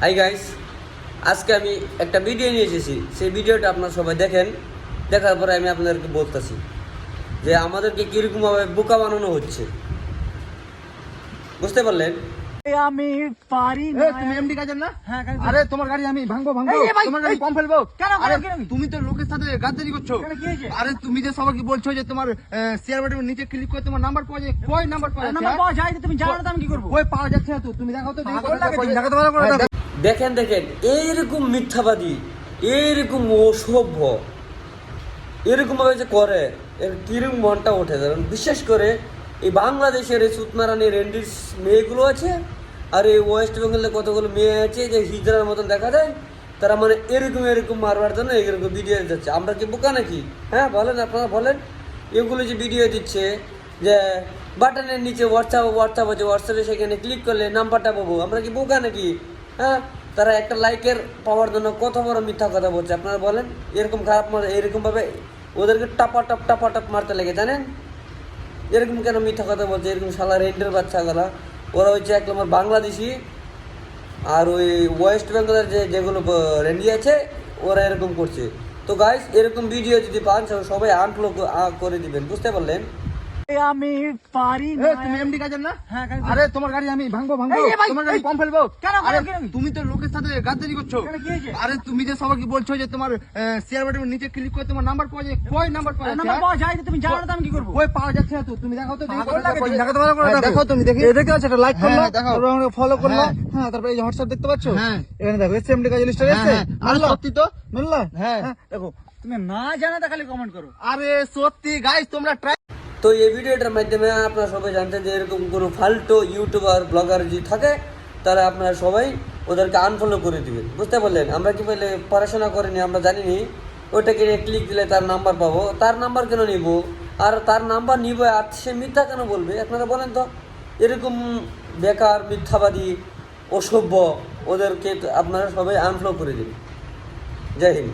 Hi guys, আজকে আমি একটা ভিডিও নিয়ে এসেছি। সেই ভিডিওটা আপনারা সবাই দেখেন। দেখার পরে আমি আপনাদেরকে বলতেছি যে আমাদেরকে কীরকমভাবে বোকা বানানো হচ্ছে। বুঝতে পারলেন? আমি পারি না। তুমি এমডি কাজের না? হ্যাঁ, কাজ আরে তোমার গাড়ি আমি ভাঙবো এই ভাই, তোমার গাড়ি কম ফেলবো। কেন, আরে কেন? তুমি তো লোকের সাথে গাদ্দারি করছো। কেন, কি হয়েছে? আরে তুমি যে সবাইকে বলছো যে তোমার শেয়ার বাটনের নিচে ক্লিক করে তোমার নাম্বার পাওয়া যায়, কই নাম্বার পাওয়া যাচ্ছে? নাম্বার পাওয়া যায় না, তুমি জানো না তো আমি কি করবো? কই পাওয়া যাচ্ছে না তো? তুমি দেখাও তো দেখি। পাগল লাগে তুমি, দেখাতে পারো করে দেখো। দেখেন এইরকম মিথ্যাবাদী, এইরকম অসভ্য, এরকমভাবে যে করে এর কিরকম মনটা ওঠে। কারণ বিশেষ করে এই বাংলাদেশের এই সুতমারানি রেন্ডিস মেয়েগুলো আছে, আর এই ওয়েস্ট বেঙ্গলের কতগুলো মেয়ে আছে যে হিজড়ার মতন দেখা যায়, তারা মানে এরকম মারবার জন্য এরকম ভিডিও যাচ্ছে। আমরা কি বোকা নাকি? হ্যাঁ বলেন, আপনারা বলেন। এগুলো যে ভিডিও দিচ্ছে যে বাটনের নিচে হোয়াটসঅ্যাপ আছে, হোয়াটসঅ্যাপে সেখানে ক্লিক করলে নাম্বারটা পাবো, আমরা কি বোকা নাকি? হ্যাঁ, তারা একটা লাইকের পাওয়ার জন্য কত বড় মিথ্যা কথা বলছে আপনারা বলেন। এরকম খারাপ এরকমভাবে ওদেরকে টাপা মারতে লেগে, জানেন এরকম কেন মিথ্যা কথা বলছে? এরকম শালা রেন্ডের বাচ্চাগুলা, ওরা হচ্ছে এক নম্বর বাংলাদেশি, আর ওই ওয়েস্ট বেঙ্গলের যেগুলো রেন্ডি আছে ওরা এরকম করছে। তো গাইস, এরকম ভিডিও যদি পান সবাই আনফলো করে দিবেন, বুঝতে পারলেন? আমি পারি না। তুমি এমডি কাজের না? হ্যাঁ, কাজ আরে তোমার গাড়ি আমি ভাঙবো এই ভাই, তোমার গাড়ি কম ফেলবো। কেন, আরে কেন? তুমি তো লোকের সাথে গাদ্দারি করছো। কেন, কি হয়েছে? আরে তুমি যে সবাইকে বলছো যে তোমার শেয়ার বাটনের নিচে ক্লিক করে তোমার নাম্বার পাওয়া যায়, কই নাম্বার পাওয়া নাম্বার যাচ্ছে? পাওয়া যায় না, তুমি জানো না তো আমি কি করবো? কই পাওয়া যাচ্ছে না তো? তুমি দেখাও তো দেখি। পাগল লাগে তুমি, দেখাতে পারো করে দেখো তুমি দেখি। এই দেখতে পাচ্ছ, একটা লাইক করলো, দেখাও। তারপর আমাকে ফলো করলো। হ্যাঁ। হ্যাঁ, তারপরে এই যে হোয়াটসঅ্যাপ দেখতে পাচ্ছ, হ্যাঁ। এখানে দেখো এসএমডি কাজ লিস্টে হ্যাঁ, এসেছে। হ্যাঁ। আরে সত্যি তো? মিললা? হ্যাঁ। দেখো, তুমি না জানা তা খালি কমেন্ট করো। আরে সত্যি গাইস, তোমরা ট্রাই। তো এই ভিডিওটার মাধ্যমে আপনারা সবাই জানতেন যে এরকম কোনো ফালতু ইউটিউবার ব্লগার যদি থাকে তাহলে আপনারা সবাই ওদেরকে আনফলো করে দিবেন, বুঝতে পারলেন? আমরা কি বলে পড়াশোনা করিনি, আমরা জানিনি ওইটাকে ক্লিক দিলে তার নাম্বার পাবো। তার নাম্বার কেন নিব? আর তার নাম্বার নিব আর সে মিথ্যা কেন বলবে? আপনারা বলেন তো। এরকম বেকার মিথ্যাবাদী অসভ্য ওদেরকে আপনারা সবাই আনফলো করে দিন। জয় হিন্দ।